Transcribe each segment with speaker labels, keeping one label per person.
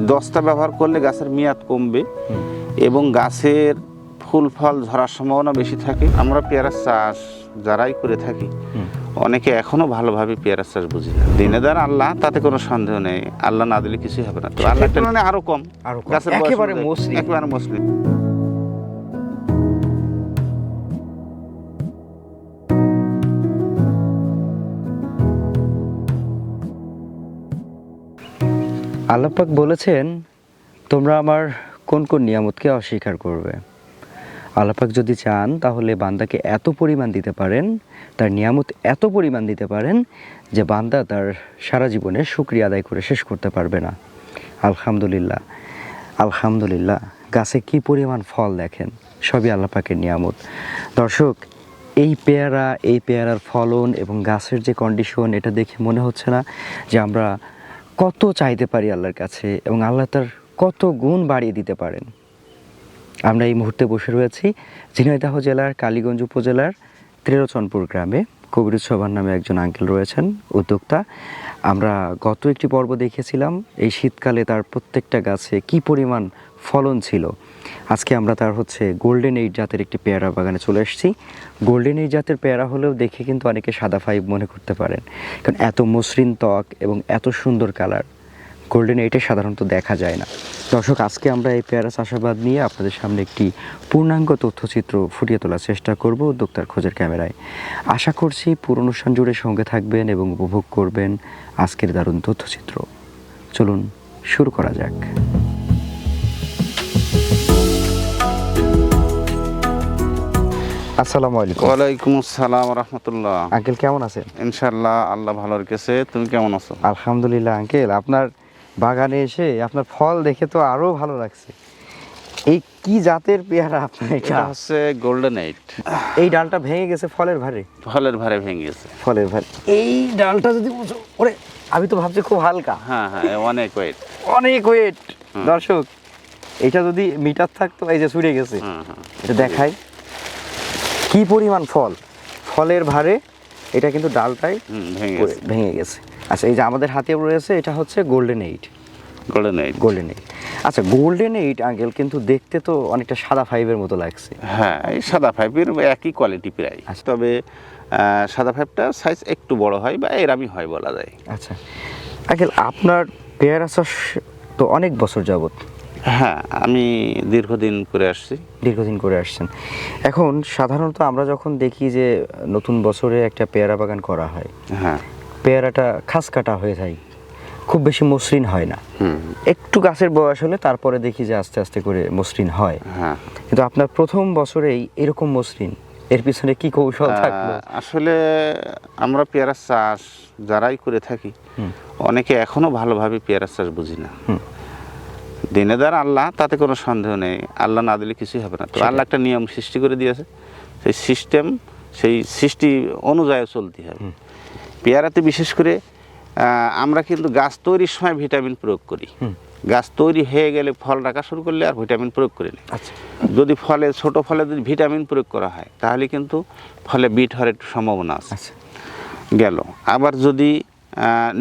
Speaker 1: দস্তা ব্যবহার করলে গাছের মেয়াদ কমবে এবং গাছের ফুল ফল ধরার সম্ভাবনা বেশি থাকে। আমরা পেয়ারা চাষ যারাই করে থাকি অনেকে এখনো ভালোভাবে পেয়ারা চাষ বুঝি না। দিনে দ্বারা আল্লাহ, তাতে কোনো সন্দেহ নেই, আল্লাহ না দিলে কিছুই হবে না। তো আল্লাহর তুলনায় আরো কম গাছের
Speaker 2: একেবারে মসৃণ।
Speaker 1: একেবারে মসৃণ।
Speaker 2: আল্লাহ পাক বলেছেন, তোমরা আমার কোন কোন নিয়ামতকে অস্বীকার করবে। আল্লাহ পাক যদি চান তাহলে বান্দাকে এত পরিমাণ দিতে পারেন, তার নিয়ামত এত পরিমাণ দিতে পারেন যে বান্দা তার সারা জীবনে শুকরিয়া আদায় করে শেষ করতে পারবে না। আলহামদুলিল্লাহ, আলহামদুলিল্লাহ। গাছে কি পরিমাণ ফল দেখেন, সবই আল্লাহ পাকের নিয়ামত। দর্শক, এই পেয়ারার ফলন এবং গাছের যে কন্ডিশন, এটা দেখে মনে হচ্ছে না যে আমরা কত চাইতে পারি আল্লাহর কাছে এবং আল্লাহ তার কত গুণ বাড়িয়ে দিতে পারেন। আমরা এই মুহূর্তে বসে রয়েছি ঝিনাইদহ জেলার কালীগঞ্জ উপজেলার ত্রিলোচনপুর গ্রামে। কবির সোভান নামে একজন আঙ্কেল রয়েছেন, উদ্যোক্তা। আমরা গত একটি পর্ব দেখেছিলাম এই শীতকালে তার প্রত্যেকটা গাছে কি পরিমাণ ফলন ছিল। আজকে আমরা তার গোল্ডেন এইট জাতের একটি পেয়ারা বাগানে চলে এসেছি। গোল্ডেন এইট জাতের পেয়ারা হলেও দেখে কিন্তু অনেকে সাদা ফাইভ মনে করতে পারেন, কারণ এত মসৃণ ত্বক এবং এত সুন্দর কালার গোল্ডেন এইটে সাধারণত দেখা যায় না। দর্শক, আজকে আমরা এই পেয়ারা চাষাবাদ নিয়ে আপনাদের সামনে একটি পূর্ণাঙ্গ তথ্যচিত্র ফুটিয়ে তোলার চেষ্টা করব উদ্যোক্তার খোঁজের ক্যামেরায়। আশা করছি পুরো অনুষ্ঠান জুড়ে সঙ্গে থাকবেন এবং উপভোগ করবেন আজকের দারুণ তথ্যচিত্র। চলুন শুরু করা যাক। আসসালামু আলাইকুম।
Speaker 1: ওয়ালাইকুম আসসালাম রাহমাতুল্লাহ।
Speaker 2: আঙ্কেল কেমন আছেন?
Speaker 1: ইনশাআল্লাহ আল্লাহ ভালো রেখেছে। তুমি কেমন আছো?
Speaker 2: আলহামদুলিল্লাহ আঙ্কেল, আপনার বাগানে এসে আপনার ফল দেখে তো আরো ভালো লাগছে। এই কি জাতের পেয়ারা আপনার?
Speaker 1: এটা হচ্ছে গোল্ডেন এইট।
Speaker 2: এই ডালটা ভেঙে গেছে ফলের ভারে?
Speaker 1: ফলের ভারে ভেঙে গেছে।
Speaker 2: ফলের ভারে এই ডালটা যদি ওরে, আমি তো ভাবছি খুব হালকা।
Speaker 1: হ্যাঁ হ্যাঁ, অনেক ওয়েট,
Speaker 2: অনেক ওয়েট। দর্শক, এটা যদি মিটার থাকতো, এই যে ছুড়ে গেছে, এটা দেখাই কি পরিমাণ ফল। ফলের ভারে এটা কিন্তু ডালটাই ভেঙে গেছে। আচ্ছা, এই যে আমাদের হাতে রয়েছে, এটা হচ্ছে গোল্ডেন এইট। Golden eight. আচ্ছা, গোল্ডেন এইট আঙ্কেল কিন্তু দেখতে তো অনেকটা সাদা ফাইভের মতো লাগছে।
Speaker 1: হ্যাঁ, এই সাদা ফাইভের একই কোয়ালিটি প্রায়। তবে সাদা ফাইভটা সাইজ একটু বড় হয় বা এরামই হয় বলা যায়।
Speaker 2: আচ্ছা আঙ্কেল, আপনার পেয়ারা চাষ তো অনেক বছর যাবত?
Speaker 1: হ্যাঁ, আমি দীর্ঘদিন করে আসছেন।
Speaker 2: এখন সাধারণত আমরা যখন দেখি যে নতুন বছরে একটা পেয়ারা বাগান করা হয়,
Speaker 1: হ্যাঁ,
Speaker 2: পেয়ারাটা খাস কাটা হয়ে যায়, খুব বেশি মসৃণ হয় না। একটু গাছের বয়স হলে তারপরে দেখি যে আস্তে আস্তে করে মসৃণ হয়।
Speaker 1: হ্যাঁ,
Speaker 2: কিন্তু আপনার প্রথম বছরেই এরকম মসৃণ, এর পিছনে কি কৌশল থাকলো?
Speaker 1: আসলে আমরা পেয়ারা চাষ যারাই করে থাকি অনেকে এখনো ভালোভাবে পেয়ারা চাষ বুঝি না। দিনে দ্বারা আল্লাহ, তাতে কোনো সন্দেহ নেই, আল্লাহ না দিলে কিছুই হবে না। তো আল্লাহ একটা নিয়ম সৃষ্টি করে দিয়েছে, সেই সৃষ্টি অনুযায়ী চলতে হবে। পেয়ারাতে বিশেষ করে আমরা কিন্তু গাছ তৈরির সময় ভিটামিন প্রয়োগ করি। গাছ তৈরি হয়ে গেলে ফল রাখা শুরু করলে আর ভিটামিন প্রয়োগ করি না। যদি ছোট ফলে যদি ভিটামিন প্রয়োগ করা হয় তাহলে কিন্তু ফলে বিট হওয়ার একটু সম্ভাবনা আছে। গেল আবার যদি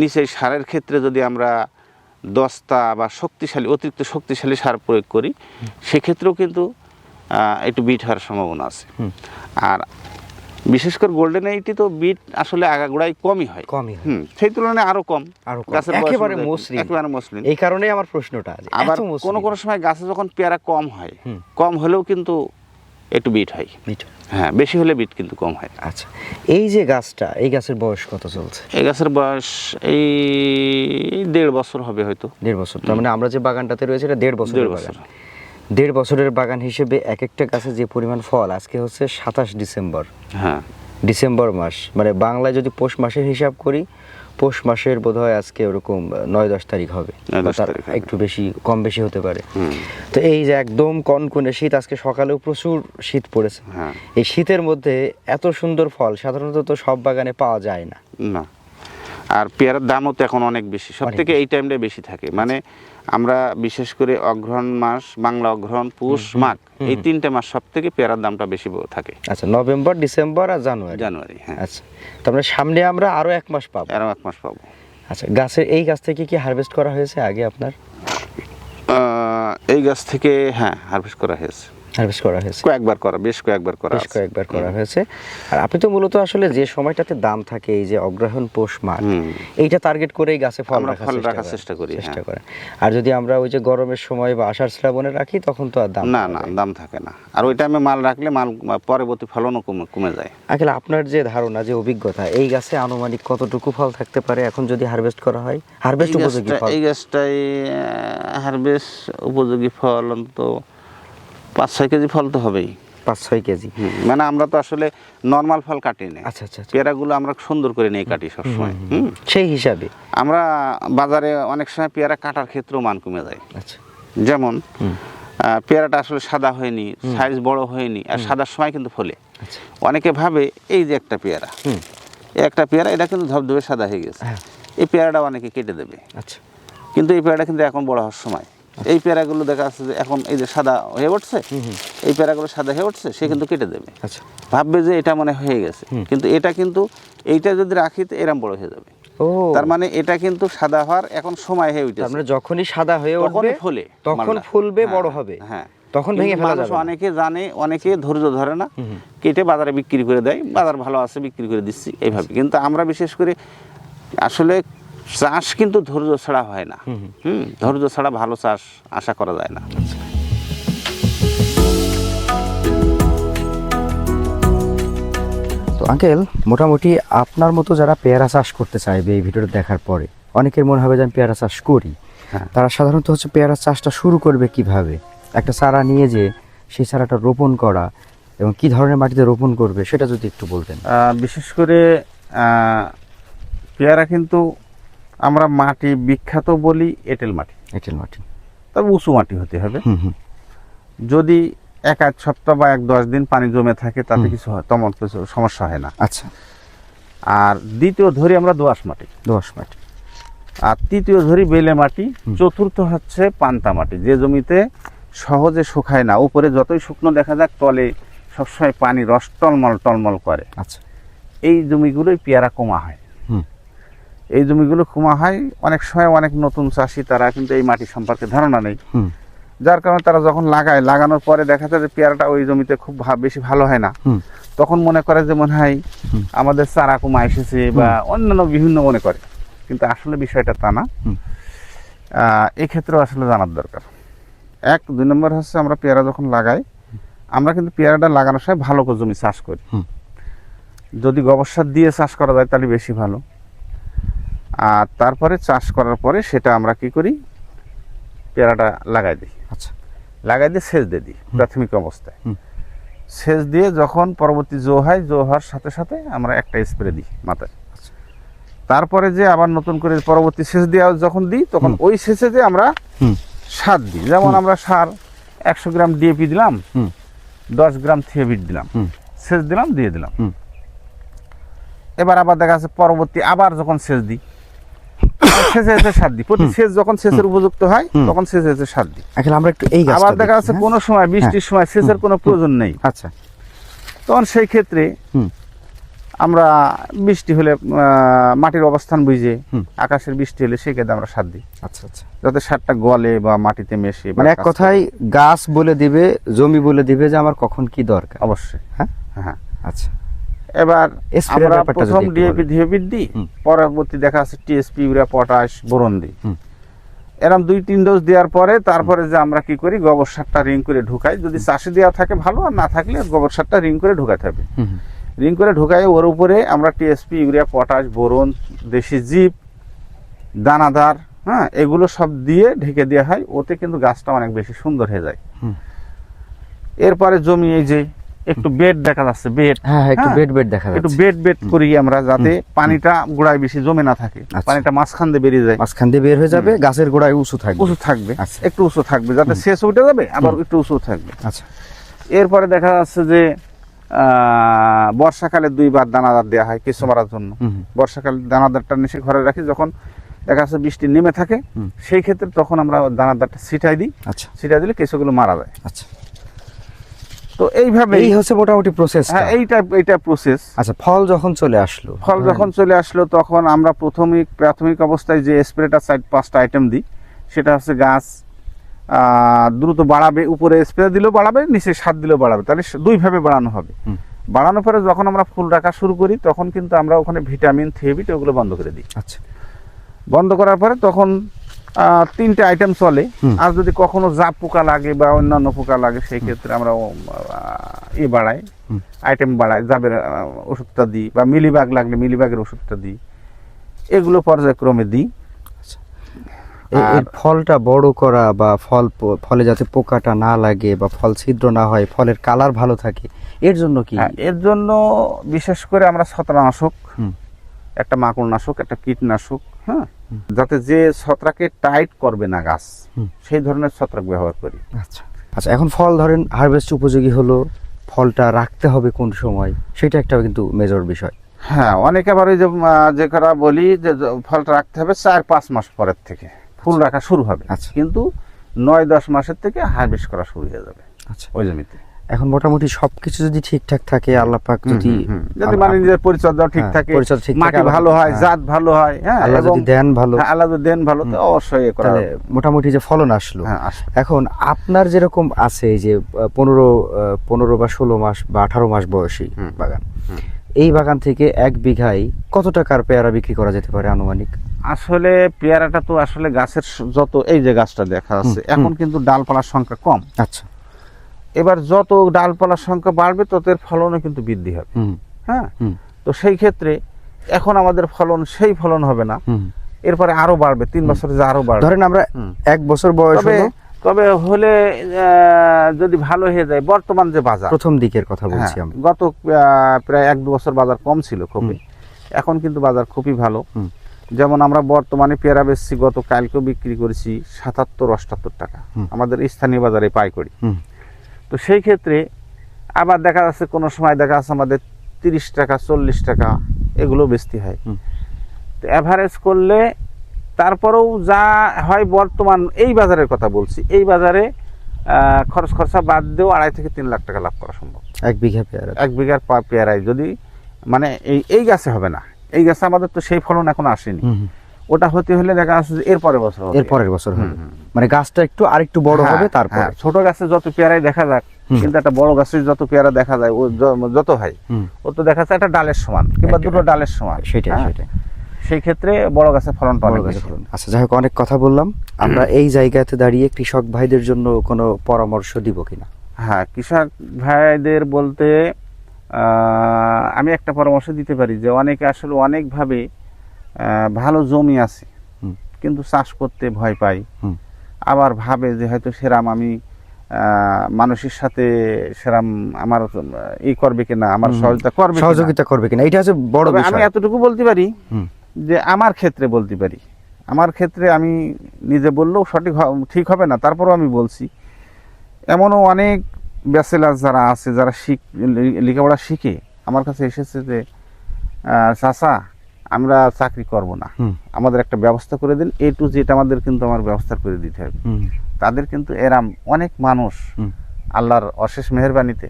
Speaker 1: নিচে সারের ক্ষেত্রে যদি আমরা দস্তা বা অতিরিক্ত শক্তিশালী সার প্রয়োগ করি, সেক্ষেত্রেও কিন্তু একটু বিট হওয়ার সম্ভাবনা আছে। আর বিশেষ করে গোল্ডেন এইটে তো বিট আসলে আগাগোড়াই কমই হয়। সেই তুলনায় আরো কম।
Speaker 2: একেবারে মসৃণ। এই কারণেই আমার প্রশ্নটা।
Speaker 1: আবার কোনো সময় গাছে যখন পেয়ারা কম হয়, কম হলেও কিন্তু একটু বিট হয়। হ্যাঁ, বেশি হলে বিট কিন্তু কম হয়।
Speaker 2: আচ্ছা, এই যে গাছটা, এই গাছের বয়স কত চলছে?
Speaker 1: এই গাছের বয়স এই 1.5 বছর হবে হয়তো।
Speaker 2: 1.5 বছর। তার মানে আমরা যে বাগানটাতে রয়েছে এটা 1.5 বছরের বাগান। 1.5 বছরের বাগান হিসেবে এক একটা গাছে যে পরিমাণ ফল, আজকে হচ্ছে 27 ডিসেম্বর।
Speaker 1: হ্যাঁ,
Speaker 2: ডিসেম্বর মাস, মানে বাংলায় যদি পৌষ মাসের হিসাব করি, পৌষ মাসের বোধহয় আজকে ওরকম 9-10 তারিখ হবে, একটু কম বেশি হতে পারে। তো এই যে একদম কনকনে শীত, আজকে সকালেও প্রচুর শীত পড়েছে। এই শীতের মধ্যে এত সুন্দর ফল সাধারণত তো সব বাগানে পাওয়া যায় না।
Speaker 1: আর পেয়ারার দামও তো এখন অনেক বেশি, সব থেকে এই টাইমটা বেশি থাকে। মানে আমরা বিশেষ করে অগ্রহণ মাস, বাংলা অগ্রহণ, পুষ, মাঘ, এই 3টে মাস সব থেকে পেয়ারার দামটা বেশি থাকে।
Speaker 2: আচ্ছা, নভেম্বর, ডিসেম্বর আর জানুয়ারি।
Speaker 1: হ্যাঁ।
Speaker 2: আচ্ছা, তারপরে সামনে আমরা আরো 1 মাস পাবো।
Speaker 1: আচ্ছা,
Speaker 2: এই গাছ থেকে কি হারভেস্ট করা হয়েছে আগে আপনার?
Speaker 1: এই গাছ থেকে হ্যাঁ হারভেস্ট করা হয়েছে,
Speaker 2: হারভেস্ট করা হয়েছে,
Speaker 1: বেশ কয়েকবার করা
Speaker 2: বেশ কয়েকবার করা হয়েছে। আর আপনি তো মূলত আসলে যে সময়টাতে দাম থাকে, এই যে অগ্রহায়ণ পৌষ মাঘ, এইটা টার্গেট করেই গাছে ফল রাখার চেষ্টা করি। আর যদি আমরা ওই যে গরমের সময় বা আষাঢ় শ্রাবণে রাখি তখন তো আর দাম
Speaker 1: না দাম থাকে না, আর ওই টাইমে মাল রাখলে মাল পরবর্তী ফলনও কমে যায়।
Speaker 2: আসলে আপনার যে ধারণা, যে অভিজ্ঞতা, এই গাছে আনুমানিক কতটুকু ফল থাকতে পারে এখন যদি হারভেস্ট করা হয়? হারভেস্ট উপযোগী ফল
Speaker 1: এই গাছটাই হারভেস্ট উপযোগী ফল অন্তত 5-6 কেজি ফল তো হবেই।
Speaker 2: 5-6 কেজি?
Speaker 1: মানে আমরা তো আসলে নরমাল ফল কাটি না।
Speaker 2: আচ্ছা আচ্ছা।
Speaker 1: পেয়ারাগুলো আমরা সুন্দর করে নিয়ে কাটি সবসময়।
Speaker 2: সেই হিসাবে
Speaker 1: আমরা বাজারে অনেক সময় পেয়ারা কাটার ক্ষেত্রেও মান কমে যায়।
Speaker 2: আচ্ছা।
Speaker 1: যেমন পেয়ারাটা আসলে সাদা হয়নি, সাইজ বড় হয়নি, আর সাদার সময় কিন্তু ফলে। অনেকে ভাবে এই যে একটা পেয়ারা, এটা কিন্তু ধবধবে সাদা হয়ে গেছে, এই পেয়ারাটা অনেকে কেটে দেবে।
Speaker 2: আচ্ছা।
Speaker 1: কিন্তু এই পেয়ারাটা কিন্তু এখন বড় হওয়ার সময়। এই পেয়ারাগুলো দেখা যাচ্ছে যে এখন এই যে সাদা হয়ে উঠছে, এই পেয়ারাগুলো সাদা হয়ে উঠছে, সে কিন্তু কেটে দেবে।
Speaker 2: আচ্ছা।
Speaker 1: ভাববে যে এটা মনে হয়ে গেছে, কিন্তু এইটা যদি রাখি তো এরম বড় হয়ে যাবে। তার মানে এটা কিন্তু সাদা হওয়ার এখন সময় হয়ে উঠেছে।
Speaker 2: তার মানে যখনই সাদা হয়ে উঠবে তখন ফুলবে, বড় হবে,
Speaker 1: হ্যাঁ
Speaker 2: তখন ভেঙে ফেলা যাবে।
Speaker 1: অনেকে জানে, অনেকে ধৈর্য ধরে না, কেটে বাজারে বিক্রি করে দেয়, বাজার ভালো আছে বিক্রি করে দিচ্ছি এইভাবে। কিন্তু আমরা বিশেষ করে আসলে চাষ কিন্তু ধৈর্য ছাড়া হয় না। ধৈর্য ছাড়া ভালো চাষ আশা করা যায় না।
Speaker 2: তো আঙ্কেল, মোটামুটি আপনার মতো যারা পেয়ারা চাষ করতে চাইবে এই ভিডিওটা দেখার পরে, অনেকের মনে হবে যে আমি পেয়ারা চাষ করি, তারা সাধারণত হচ্ছে পেয়ারা চাষটা শুরু করবে কিভাবে? একটা চারা নিয়ে যে সেই চারাটা রোপণ করা এবং কি ধরনের মাটিতে রোপণ করবে সেটা যদি একটু বলতেন।
Speaker 1: বিশেষ করে পেয়ারা কিন্তু আমরা মাটি বিখ্যাত বলি এঁটেল মাটি, তবে উঁচু মাটি হতে হবে। যদি 1-8 সপ্তাহ বা 1-10 দিন পানি জমে থাকে তাতে কিছু হয়, তেমন কিছু সমস্যা হয় না।
Speaker 2: আচ্ছা।
Speaker 1: আর দ্বিতীয় ধরি আমরা দোআঁশ মাটি, আর তৃতীয় ধরি বেলে মাটি, চতুর্থ হচ্ছে পান্তা মাটি, যে জমিতে সহজে শুকায় না, উপরে যতই শুকনো দেখা যাক তলে সবসময় পানি রস টলমল করে।
Speaker 2: আচ্ছা।
Speaker 1: এই জমিগুলোই পেয়ারা কমা হয়। এই জমিগুলো কমা হয় অনেক সময় অনেক নতুন চাষি, তারা কিন্তু এই মাটি সম্পর্কে ধারণা নেই, যার কারণে তারা যখন লাগানোর পরে দেখা যায় যে পেয়ারাটা ওই জমিতে খুব বেশি ভালো হয় না, তখন মনে করে যে মনে হয় আমাদের চারা কমা এসেছে বা অন্যান্য বিভিন্ন মনে করে, কিন্তু আসলে বিষয়টা তা না। এই ক্ষেত্রেও আসলে জানার দরকার। 1-2 নম্বর হচ্ছে আমরা পেয়ারা যখন লাগাই, আমরা কিন্তু পেয়ারাটা লাগানোর সময় ভালো করে জমি চাষ করি। যদি গোবর সার দিয়ে চাষ করা যায় তাহলে বেশি ভালো। আর তারপরে চাষ করার পরে সেটা আমরা কি করি, পেয়ারাটা লাগাই দিই।
Speaker 2: আচ্ছা।
Speaker 1: লাগাই দিয়ে সেচ দিয়ে দিই প্রাথমিক অবস্থায়। সেচ দিয়ে যখন পরবর্তী জো হওয়ার সাথে সাথে আমরা একটা স্প্রে দিই মাথায়। তারপরে যে আবার নতুন করে পরবর্তী সেচ দেওয়া যখন দিই, তখন ওই সেচে যে আমরা সার দিই। যেমন আমরা সার 100 গ্রাম ডিএপি দিলাম, 10 গ্রাম থিওবিট দিলাম, সেচ দিলাম, দিয়ে দিলাম। এবার আবার দেখা যাচ্ছে পরবর্তী আবার যখন সেচ দিই, সেচে সার দিই। প্রতি সেচ যখন সেচের উপযুক্ত হয় তখন সেচে সার দিই।
Speaker 2: আমরা একটু এই
Speaker 1: আবার দেখা যাচ্ছে কোনো সময় বৃষ্টির সময় সেচের কোনো প্রয়োজন নেই।
Speaker 2: আচ্ছা।
Speaker 1: তখন সেই ক্ষেত্রে আমরা বৃষ্টি হলে মাটির অবস্থান বুঝে আকাশের বৃষ্টি হলে সেই ক্ষেত্রে আমরা সার দিই।
Speaker 2: আচ্ছা আচ্ছা।
Speaker 1: যাতে সারটা গলে বা মাটিতে মেশে,
Speaker 2: মানে এক কথায় গাছ বলে দিবে, জমি বলে দিবে যে আমার কখন কি দরকার।
Speaker 1: অবশ্যই। হ্যাঁ।
Speaker 2: আচ্ছা।
Speaker 1: এবার আমরা প্রথম ডিএপি দিই, পরবর্তী দেখা যাচ্ছে টিএসপি, ইউরিয়া, পটাশ, বোরন দিই। এরকম 2-3 ডোজ দেওয়ার পরে তারপরে যে আমরা কি করি, গোবর সারটা রিং করে ঢুকাই। যদি চাষে দেওয়া থাকে ভালো, আর না থাকলে গোবর সারটা রিং করে ঢুকাতে হবে। রিং করে ঢুকাই, ওর উপরে আমরা টিএসপি, ইউরিয়া, পটাশ, বোরন, দেশি জীব, দানাদার, এগুলো সব দিয়ে ঢেকে দেওয়া হয়। ওতে কিন্তু গাছটা অনেক বেশি সুন্দর হয়ে যায়। এরপরে জমি এই যে একটু বেড দেখা যাচ্ছে, একটু বেড করি আমরা, যাতে পানিটা গোড়ায় বেশি জমে না থাকে, পানিটা মাঝখান দিয়ে বেরিয়ে যায়,
Speaker 2: মাঝখান দিয়ে বের হয়ে যাবে, গাছের গোড়ায় উঁচু থাকবে,
Speaker 1: একটু উঁচু থাকবে, যাতে শেষ উঠে যাবে আবার একটু উঁচু থাকবে।
Speaker 2: আচ্ছা।
Speaker 1: এরপরে দেখা যাচ্ছে যে বর্ষাকালে 2 বার দানাদার দেওয়া হয় কিছু মারার জন্য। বর্ষাকালে দানাদারটা নিচে ঘরে রাখি, যখন দেখা যাচ্ছে বৃষ্টি নেমে থাকে সেই ক্ষেত্রে তখন আমরা দানাদারটা ছিটাই দিই।
Speaker 2: আচ্ছা।
Speaker 1: ছিটাই দিলে কেঁচোগুলো মারা যায়।
Speaker 2: আচ্ছা।
Speaker 1: তো এইভাবে
Speaker 2: এই হচ্ছে মোটামুটি প্রসেস।
Speaker 1: হ্যাঁ, এইটা প্রসেস।
Speaker 2: আচ্ছা। ফল যখন চলে আসলো
Speaker 1: তখন আমরা প্রাথমিক অবস্থায় যে স্প্রেটা 4-5টা আইটেম দিই, সেটা হচ্ছে গাছ দ্রুত বাড়াবে, উপরে স্প্রে দিলেও বাড়াবে, নিচে সার দিলেও বাড়াবে, তাহলে দুইভাবে বাড়ানো হবে। বাড়ানোর পরে যখন আমরা ফুল রাখা শুরু করি তখন কিন্তু আমরা ওখানে ভিটামিন থিওবিট ওগুলো বন্ধ করে দিই।
Speaker 2: আচ্ছা,
Speaker 1: বন্ধ করার পরে তখন 3টে আইটেম চলে। আর যদি কখনো জাপ পোকা লাগে বা অন্যান্য পোকা লাগে সেই ক্ষেত্রে আমরা বাড়াই, আইটেম বাড়াই, জাবের ওষুধটা দিই, বা মিলিবাগ লাগলে মিলিবাগের ওষুধটা দিই, এগুলো পর্যায়ক্রমে দিই।
Speaker 2: এর ফলটা বড় করা বা ফলে যাতে পোকাটা না লাগে বা ফল ছিদ্র না হয়, ফলের কালার ভালো থাকে, এর জন্য কি?
Speaker 1: এর জন্য বিশেষ করে আমরা ছত্রাকনাশক, একটা মাকড়নাশক, একটা কীটনাশক, হ্যাঁ, যাতে যে ছত্রাকে টাইট করবে না গাছ, সেই ধরনের ছত্রাক ব্যবহার করি।
Speaker 2: আচ্ছা আচ্ছা, এখন ফল ধরেন হারভেস্ট উপযোগী হলো, ফলটা রাখতে হবে কোন সময়, সেটা একটা কিন্তু মেজর বিষয়।
Speaker 1: হ্যাঁ, অনেকে আবার ওই যে করা বলি যে ফলটা রাখতে হবে 4-5 মাস পরের থেকে ফুল রাখা শুরু হবে।
Speaker 2: আচ্ছা,
Speaker 1: কিন্তু 9-10 মাসের থেকে হারভেস্ট করা শুরু হয়ে যাবে।
Speaker 2: আচ্ছা,
Speaker 1: ওই জমিতে
Speaker 2: এখন মোটামুটি সবকিছু যদি ঠিকঠাক থাকে, আল্লাহ পাক যদি
Speaker 1: মানে নিজের পরিচর্যা ঠিক থাকে, মাটি ভালো হয়, জাত ভালো হয়, হ্যাঁ,
Speaker 2: আল্লাহ যদি দেন ভালো,
Speaker 1: আল্লাহ যদি দেন ভালো, তো অবশ্যই করা
Speaker 2: তাহলে মোটামুটি যে ফলন আসলো।
Speaker 1: আসবে।
Speaker 2: এখন আপনার যেরকম আছে যে 15 বা 16 মাস বা 18 মাস বয়সী বাগান, এই বাগান থেকে 1 বিঘায় কত টাকার পেয়ারা বিক্রি করা যেতে পারে আনুমানিক?
Speaker 1: আসলে পেয়ারাটা তো আসলে গাছের যত, এই যে গাছটা দেখা যাচ্ছে এখন কিন্তু ডালপালার সংখ্যা কম।
Speaker 2: আচ্ছা,
Speaker 1: এবার যত ডালপালার সংখ্যা বাড়বে তত এর ফলনও কিন্তু বৃদ্ধি হবে। হ্যাঁ, তো সেই ক্ষেত্রে এখন আমাদের ফলন সেই ফলন হবে না, এরপরে আরো বাড়বে, 3 বছরে যে আরো বাড়বে।
Speaker 2: ধরেন আমরা 1 বছর বয়স হলো,
Speaker 1: তবে হলে যদি ভালো হয়ে যায়, বর্তমান যে বাজার,
Speaker 2: প্রথম দিকের কথা বলছি আমি,
Speaker 1: গত প্রায় 1-2 বছর বাজার কম ছিল খুবই, এখন কিন্তু বাজার খুবই ভালো। যেমন আমরা বর্তমানে পেয়ারা বেচছি, গত কালকেও বিক্রি করেছি 77-78 টাকা আমাদের স্থানীয় বাজারে পাইকারি। তো সেই ক্ষেত্রে আবার দেখা যাচ্ছে কোনো সময় দেখা যাচ্ছে আমাদের 30 টাকা 40 টাকা এগুলো বেচতে হয়। তো অ্যাভারেজ করলে তারপরেও যা হয়, বর্তমান এই বাজারের কথা বলছি, এই বাজারে খরচ খরচা বাদ দিয়েও 2.5 থেকে 3 লাখ টাকা লাভ করা সম্ভব
Speaker 2: 1 বিঘা পেয়ারা।
Speaker 1: 1 বিঘার পেয়ারায় যদি, মানে এই গাছে হবে না, এই গাছে আমাদের তো সেই ফলন এখন আসেনি, ওটা হতে হলে দেখা যাচ্ছে যে এর পরের বছর
Speaker 2: হবে, মানে গাছটা একটু আরেকটু বড় হবে। তারপর
Speaker 1: ছোট গাছে যত পেয়ারাই দেখা যাক, কিন্তু একটা বড় গাছে যত পেয়ারা দেখা যায়, ও যত হয়, ও তো দেখা যাচ্ছে একটা ডালের সমান কিংবা দুটো ডালের সমান, সেটাই। সেই ক্ষেত্রে বড় গাছে ফলনটা অনেক বেশি।
Speaker 2: আচ্ছা, যাই হোক, অনেক কথা বললাম। আমরা এই জায়গাতে দাঁড়িয়ে কৃষক ভাইদের জন্য কোনো পরামর্শ দিব কিনা?
Speaker 1: হ্যাঁ, কৃষক ভাইদের বলতে আমি একটা পরামর্শ দিতে পারি যে অনেকে আসলে অনেকভাবে ভালো জমি আছে কিন্তু চাষ করতে ভয় পায়, আবার ভাবে যে হয়তো সেরাম আমি মানুষের সাথে সেরাম আমার করবে কিনা, আমার সহযোগিতা করবে কিনা,
Speaker 2: এটা হচ্ছে বড় বিষয়।
Speaker 1: আমি এতটুকু বলতে পারি যে আমার ক্ষেত্রে আমি নিজে বললেও ঠিক হবে না, তারপরও আমি বলছি, এমনও অনেক ব্যাচেলার যারা আছে, যারা লেখাপড়া শিখে আমার কাছে এসেছে যে চাচা আমরা চাকরি করব না, আমাদের একটা ব্যবস্থা করে দিন, A to Z আমাদের কিন্তু আমার ব্যবস্থা করে দিতে হবে। তাদের কিন্তু এরাম অনেক মানুষ আল্লাহর অশেষ মেহেরবানিতে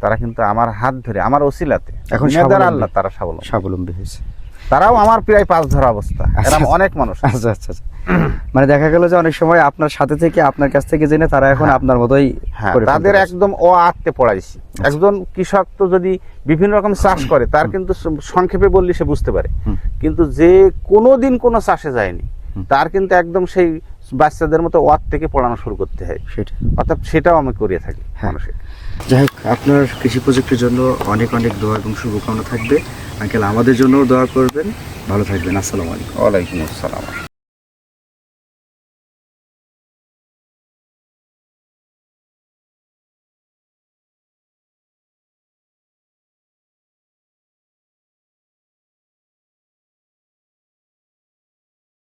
Speaker 1: তারা কিন্তু আমার হাত ধরে, আমার ওসিলাতে এখন আল্লাহ তারা স্বাবলম্বী হয়েছে। তারাও আমার প্রায় 5 ধরা অবস্থা, এরকম অনেক মানুষ।
Speaker 2: আচ্ছা আচ্ছা, মানে দেখা গেল যে অনেক সময় আপনার সাথে থেকে, আপনার কাছ থেকে জেনে তারা এখন আপনার মতোই
Speaker 1: তাদের একদম আত্মে পড়াইছি। একজন কৃষক তো যদি বিভিন্ন রকম চাষ করে, তার কিন্তু সংক্ষেপে বললে সে বুঝতে পারে, কিন্তু যে কোনোদিন কোনো চাষে যায়নি তার কিন্তু একদম সেই বাচ্চাদের মতো ওয়াত থেকে পড়ানো শুরু করতে হয়, অর্থাৎ সেটাও আমি করিয়ে থাকি মানুষের।
Speaker 2: যাই হোক, আপনার কৃষি প্রজেক্টের জন্য অনেক অনেক দোয়া এবং শুভকামনা থাকবে। আঙ্কেল, আমাদের জন্যও দোয়া করবেন। ভালো থাকবেন। আসসালামু আলাইকুম।
Speaker 1: ওয়ালাইকুম আসসালাম।